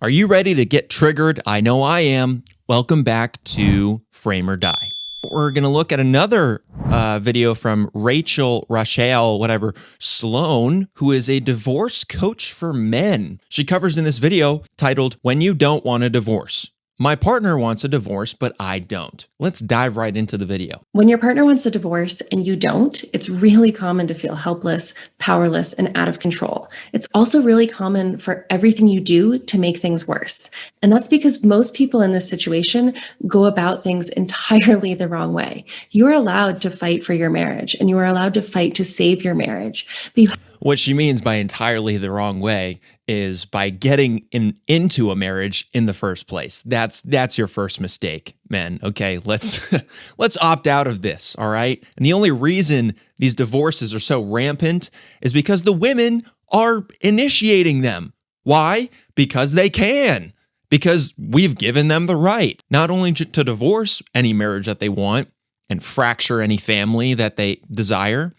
Are you ready to get triggered? I know I am. Welcome back to Frame or Die. We're going to look at another video from Rachel, whatever, Sloan, who is a divorce coach for men. She covers in this video titled, When You Don't Want a Divorce. My partner wants a divorce, but I don't. Let's dive right into the video. When your partner wants a divorce and you don't, it's really common to feel helpless, powerless, and out of control. It's also really common for everything you do to make things worse. And that's because most people in this situation go about things entirely the wrong way. You are allowed to fight for your marriage, and you are allowed to fight to save your marriage. But what she means by entirely the wrong way is by getting into a marriage in the first place. That's your first mistake, men. Okay, let's opt out of this, all right? And the only reason these divorces are so rampant is because the women are initiating them. Why? Because they can. Because we've given them the right, not only to divorce any marriage that they want and fracture any family that they desire,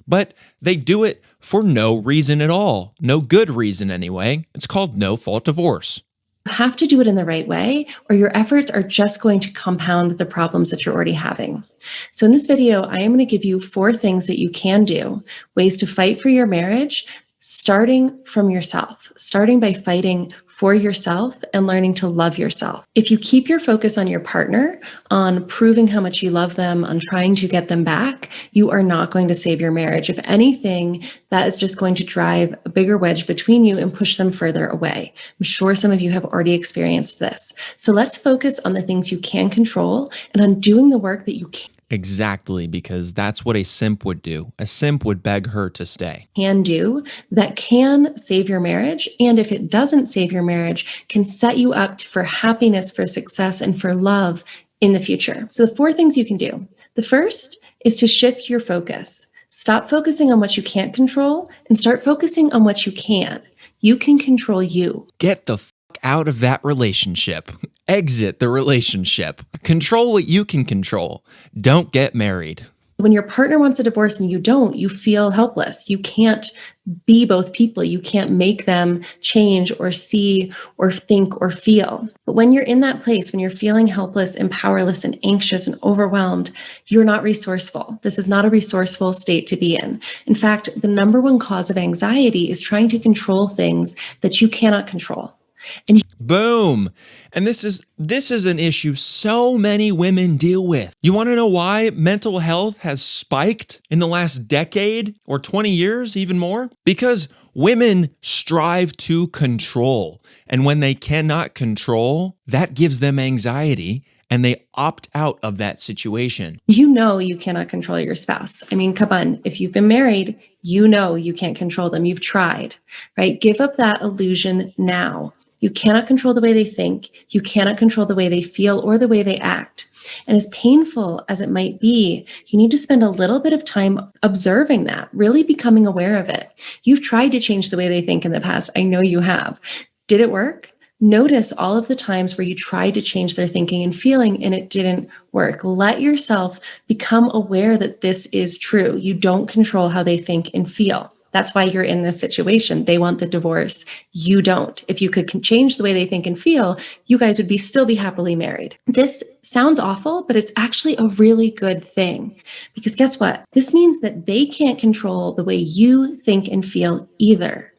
but they do it for no reason at all. No good reason anyway. It's called no-fault divorce. you have to do it in the right way, or your efforts are just going to compound the problems that you're already having. So in this video, I am going to give you 4 things that you can do, ways to fight for your marriage, starting from yourself, starting by fighting for yourself and learning to love yourself. If you keep your focus on your partner, on proving how much you love them, on trying to get them back, you are not going to save your marriage. If anything, that is just going to drive a bigger wedge between you and push them further away. I'm sure some of you have already experienced this. So let's focus on the things you can control and on doing the work that you Exactly, because that's what a simp would do. A simp would beg her to stay. Can do that can save your marriage. And if it doesn't save your marriage, can set you up for happiness, for success, and for love in the future. So the 4 things you can do. The first is to shift your focus. Stop focusing on what you can't control and start focusing on what you can. You can control you. Get the out of that relationship. Exit the relationship. Control what you can control. Don't get married. When your partner wants a divorce and you don't, you feel helpless. You can't be both people. You can't make them change or see or think or feel. But when you're in that place, when you're feeling helpless and powerless and anxious and overwhelmed, you're not resourceful. This is not a resourceful state to be in. In fact, the number one cause of anxiety is trying to control things that you cannot control. And boom. And this is an issue so many women deal with. You want to know why mental health has spiked in the last decade or 20 years, even more? Because women strive to control. And when they cannot control, that gives them anxiety and they opt out of that situation. You know you cannot control your spouse. I mean, come on, if you've been married, you know you can't control them. You've tried, right? Give up that illusion now. You cannot control the way they think. You cannot control the way they feel or the way they act. And as painful as it might be, you need to spend a little bit of time observing that, really becoming aware of it. You've tried to change the way they think in the past. I know you have. Did it work? Notice all of the times where you tried to change their thinking and feeling and it didn't work. Let yourself become aware that this is true. You don't control how they think and feel. That's why you're in this situation. They want the divorce. You don't. If you could change the way they think and feel, you guys would still be happily married. This sounds awful, but it's actually a really good thing. Because guess what? This means that they can't control the way you think and feel either.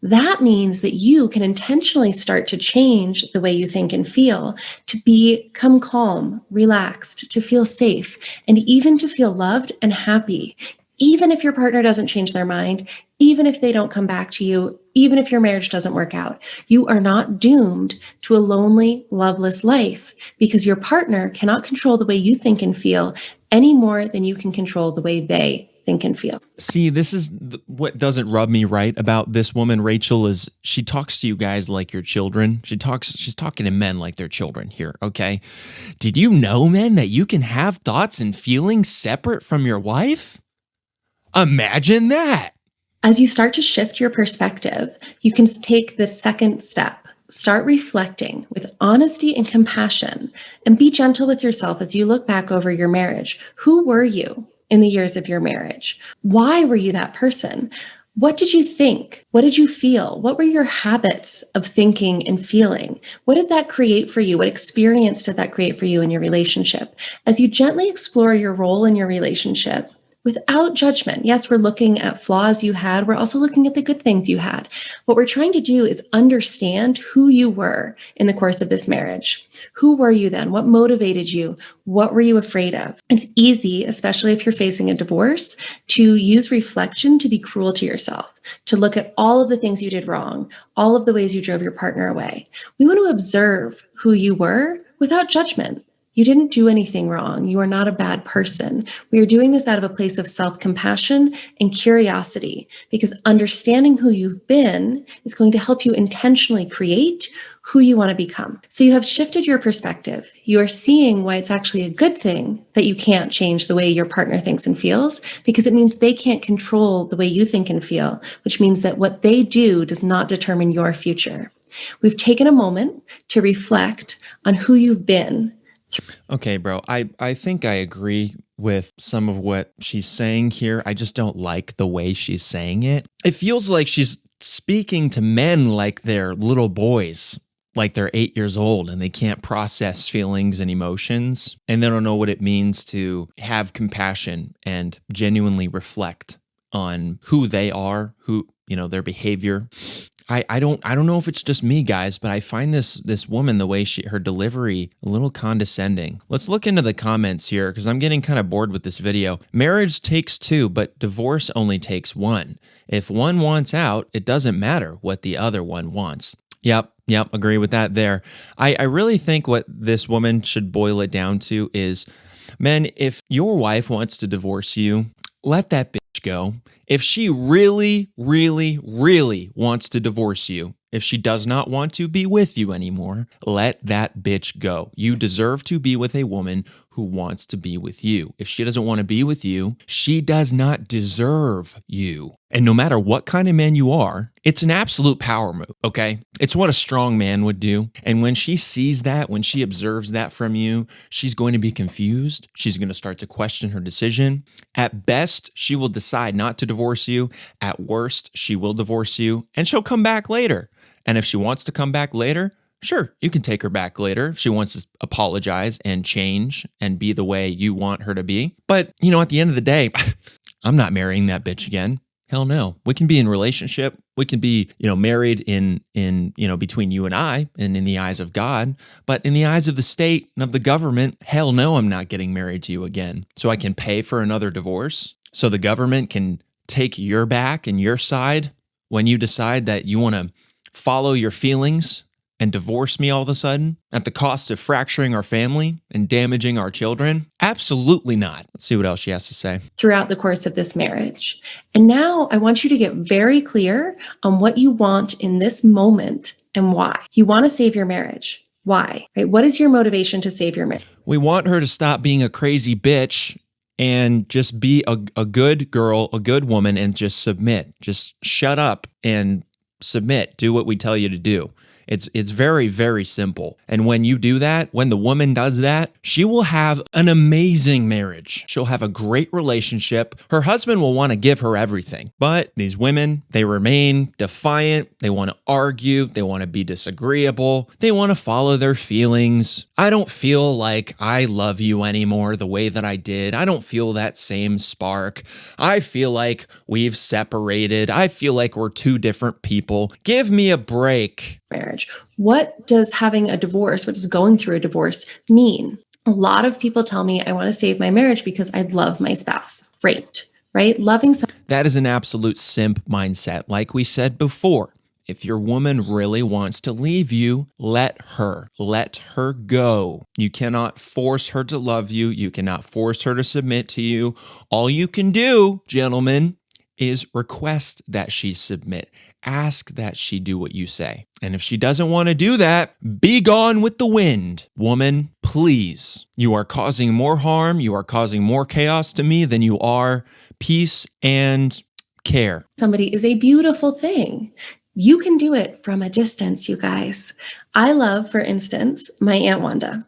That means that you can intentionally start to change the way you think and feel, to become calm, relaxed, to feel safe, and even to feel loved and happy. Even if your partner doesn't change their mind, even if they don't come back to you, even if your marriage doesn't work out, you are not doomed to a lonely, loveless life because your partner cannot control the way you think and feel any more than you can control the way they think and feel. See, this is what doesn't rub me right about this woman, Rachel, is she talks to you guys like your children. She's talking to men like they're children here, okay? Did you know, men, that you can have thoughts and feelings separate from your wife? Imagine that. As you start to shift your perspective, you can take the second step. Start reflecting with honesty and compassion and be gentle with yourself as you look back over your marriage. Who were you in the years of your marriage? Why were you that person? What did you think? What did you feel? What were your habits of thinking and feeling? What did that create for you? What experience did that create for you in your relationship? As you gently explore your role in your relationship without judgment, yes, we're looking at flaws you had. We're also looking at the good things you had. What we're trying to do is understand who you were in the course of this marriage. Who were you then? What motivated you? What were you afraid of? It's easy, especially if you're facing a divorce, to use reflection to be cruel to yourself, to look at all of the things you did wrong, all of the ways you drove your partner away. We want to observe who you were without judgment. You didn't do anything wrong. You are not a bad person. We are doing this out of a place of self-compassion and curiosity, because understanding who you've been is going to help you intentionally create who you want to become. So you have shifted your perspective. You are seeing why it's actually a good thing that you can't change the way your partner thinks and feels, because it means they can't control the way you think and feel, which means that what they do does not determine your future. We've taken a moment to reflect on who you've been. Okay, bro. I think I agree with some of what she's saying here. I just don't like the way she's saying it. It feels like she's speaking to men like they're little boys, like they're 8 years old and they can't process feelings and emotions, and they don't know what it means to have compassion and genuinely reflect on who they are, their behavior. I don't know if it's just me, guys, but I find this woman, the way her delivery, a little condescending. Let's look into the comments here, because I'm getting kind of bored with this video. Marriage takes two, but divorce only takes one. If one wants out, it doesn't matter what the other one wants. Yep, agree with that there. I really think what this woman should boil it down to is, men, if your wife wants to divorce you, let that bitch go. If she really, really, really wants to divorce you, if she does not want to be with you anymore, let that bitch go. You deserve to be with a woman who wants to be with you. If she doesn't want to be with you, she does not deserve you. And no matter what kind of man you are, it's an absolute power move, okay? It's what a strong man would do. And when she sees that, when she observes that from you, she's going to be confused. She's going to start to question her decision. At best, she will decide not to divorce you. At worst, she will divorce you, and she'll come back later. And if she wants to come back later, sure, you can take her back later if she wants to apologize and change and be the way you want her to be. But, at the end of the day, I'm not marrying that bitch again. Hell no. We can be in a relationship. We can be, married in between you and I and in the eyes of God. But in the eyes of the state and of the government, hell no, I'm not getting married to you again. So I can pay for another divorce. So the government can take your back and your side when you decide that you want to follow your feelings and divorce me all of a sudden at the cost of fracturing our family and damaging our children? Absolutely not. Let's see what else she has to say. Throughout the course of this marriage. And now I want you to get very clear on what you want in this moment and why. You want to save your marriage. Why? Right? What is your motivation to save your marriage? We want her to stop being a crazy bitch and just be a good girl, a good woman, and just submit. Just shut up and submit. Do what we tell you to do. It's very, very simple. And when you do that, when the woman does that, she will have an amazing marriage. She'll have a great relationship. Her husband will want to give her everything. But these women, they remain defiant. They want to argue. They want to be disagreeable. They want to follow their feelings. I don't feel like I love you anymore the way that I did. I don't feel that same spark. I feel like we've separated. I feel like we're two different people. Give me a break. Marriage. What does having a divorce, what does going through a divorce mean? A lot of people tell me, I want to save my marriage because I love my spouse. Great, right? Loving someone. That is an absolute simp mindset. Like we said before, if your woman really wants to leave you, let her go. You cannot force her to love you. You cannot force her to submit to you. All you can do, gentlemen, is request that she submit. Ask that she do what you say. And if she doesn't want to do that, be gone with the wind. Woman, please. You are causing more harm. You are causing more chaos to me than you are peace and care. Somebody is a beautiful thing. You can do it from a distance, you guys. I love, for instance, my Aunt Wanda.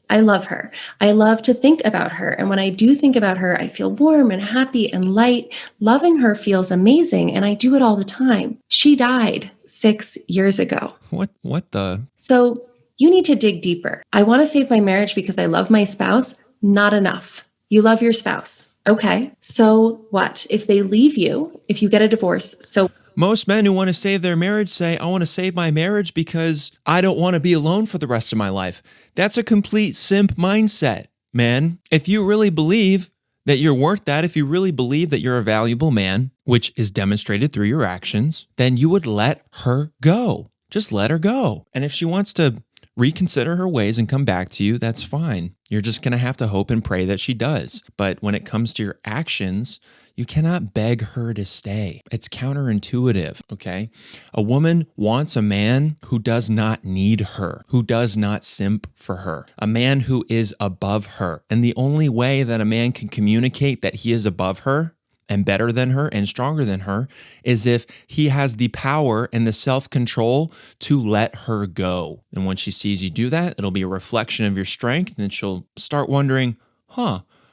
I love her. I love to think about her. And when I do think about her, I feel warm and happy and light. Loving her feels amazing. And I do it all the time. She died 6 years ago. What the? So you need to dig deeper. I want to save my marriage because I love my spouse. Not enough. You love your spouse. Okay. So what? If they leave you, if you get a divorce, so Most men who want to save their marriage say, I want to save my marriage because I don't want to be alone for the rest of my life. That's a complete simp mindset, man. If you really believe that you're worth that, if you really believe that you're a valuable man, which is demonstrated through your actions, then you would let her go. Just let her go. And if she wants to reconsider her ways and come back to you, that's fine. You're just going to have to hope and pray that she does. But when it comes to your actions, you cannot beg her to stay. It's counterintuitive, okay? A woman wants a man who does not need her, who does not simp for her, a man who is above her. And the only way that a man can communicate that he is above her and better than her and stronger than her is if he has the power and the self-control to let her go. And when she sees you do that, it'll be a reflection of your strength, and then she'll start wondering,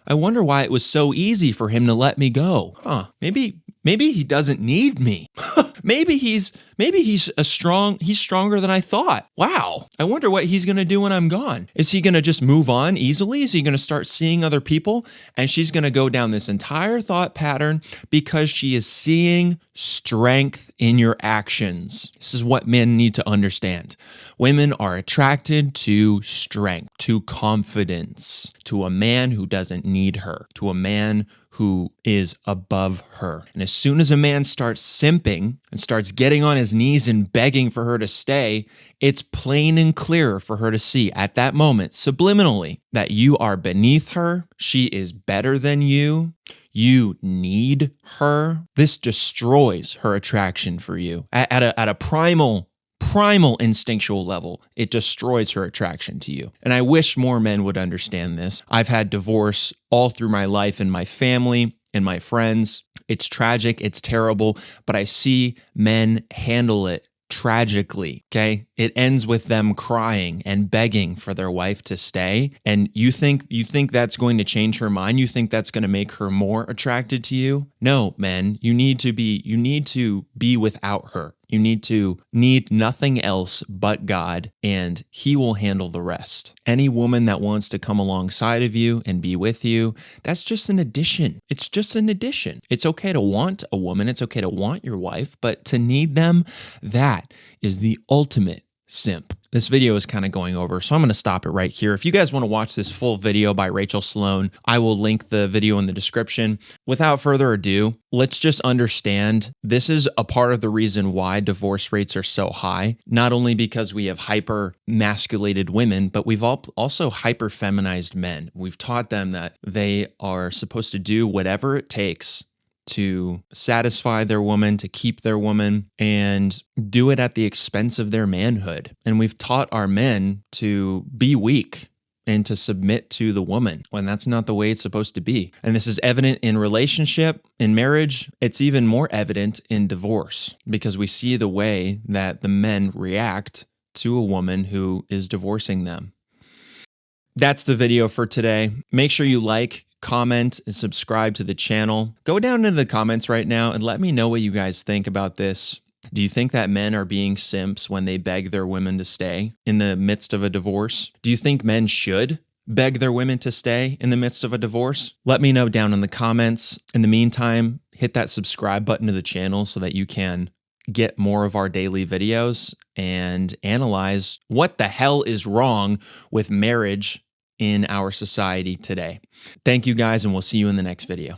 I wonder why it was so easy for him to let me go. Maybe he doesn't need me. Maybe he's stronger than I thought. Wow. I wonder what he's going to do when I'm gone. Is he going to just move on easily? Is he going to start seeing other people? And she's going to go down this entire thought pattern because she is seeing strength in your actions. This is what men need to understand. Women are attracted to strength, to confidence, to a man who doesn't need her, to a man who is above her. And as soon as a man starts simping and starts getting on his knees and begging for her to stay, it's plain and clear for her to see at that moment, subliminally, that you are beneath her, she is better than you, you need her. This destroys her attraction for you. At a primal instinctual level, it destroys her attraction to you. And I wish more men would understand this. I've had divorce all through my life and my family and my friends. It's tragic, it's terrible, but I see men handle it tragically, okay? It ends with them crying and begging for their wife to stay. And you think that's going to change her mind? You think that's going to make her more attracted to you? No, men, you need to be without her. You need nothing else but God, and He will handle the rest. Any woman that wants to come alongside of you and be with you, that's just an addition. It's just an addition. It's okay to want a woman. It's okay to want your wife, but to need them, that is the ultimate simp. This video is kind of going over, so I'm going to stop it right here. If you guys want to watch this full video by Rachel Sloan, I will link the video in the description. Without further ado, let's just understand this is a part of the reason why divorce rates are so high, not only because we have hyper-masculated women, but we've also hyper-feminized men. We've taught them that they are supposed to do whatever it takes to satisfy their woman, to keep their woman, and do it at the expense of their manhood. And we've taught our men to be weak and to submit to the woman when that's not the way it's supposed to be. And this is evident in relationship, in marriage. It's even more evident in divorce because we see the way that the men react to a woman who is divorcing them. That's the video for today. Make sure you like, comment, and subscribe to the channel. Go down into the comments right now and let me know what you guys think about this. Do you think that men are being simps when they beg their women to stay in the midst of a divorce? Do you think men should beg their women to stay in the midst of a divorce? Let me know down in the comments. In the meantime, hit that subscribe button to the channel so that you can get more of our daily videos and analyze what the hell is wrong with marriage in our society today. Thank you guys, and we'll see you in the next video.